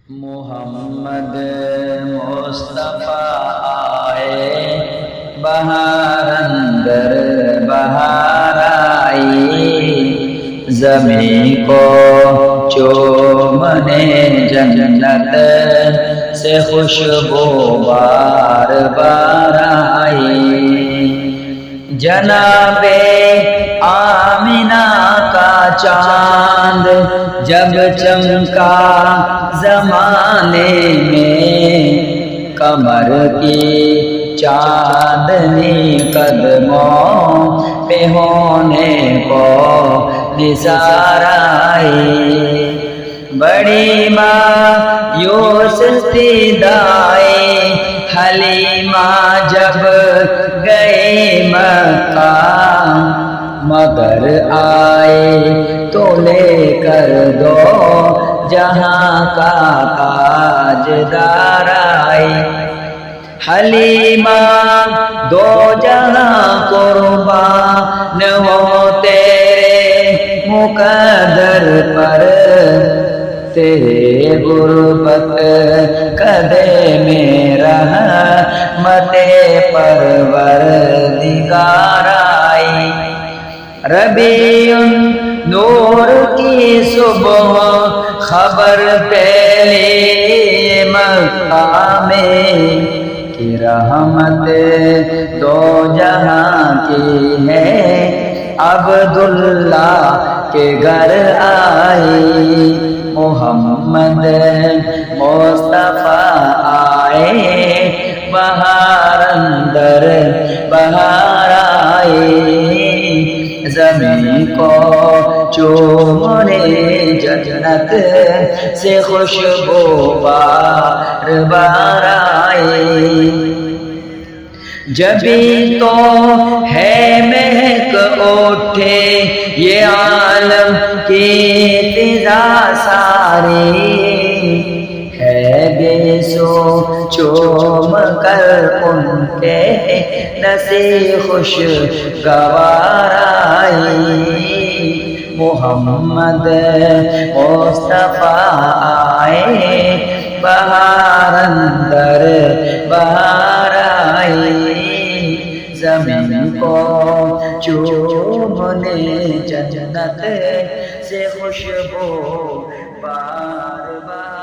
محمد مصطفیٰ آئے بہار اندر بہار آئی، زمین کو چومنے جنت سے خوشبو بار بار آئی۔ جناب آمینہ کا چاند جب چمکا زمانے میں، کمر کی چاندنی قدموں پہ ہونے کو نثار آئی۔ بڑی مایوس تھی دائی حلیمہ جب گئی مکہ، مگر آئے تو لے کر دو جہاں کا تاجدار آئی۔ حلیمہ دو جہاں قربان ہو تیرے مقدر پر، تیرے غربت قدے میں رحمت پروردگار آئی۔ ربیع نور کی صبح خبر پھیلی مکہ میں، کہ رحمت دو جہاں کی ہے عبداللہ کے گھر آئی۔ محمد مصطفیٰ آئے بہار اندر بہار آئی، زمین کو چومنے جنت سے خوشبو بار بار آئی۔ جبھی تو ہے مہک اٹھے یہ عالم کی فضا ساری، ہے بے سو چوم کر ان کے نسی خوش گوار آئی۔ محمد مصطفیٰ آئے بہار اندر بہار آئی، زمین کو چومنے جنت سے خوشبو بار بار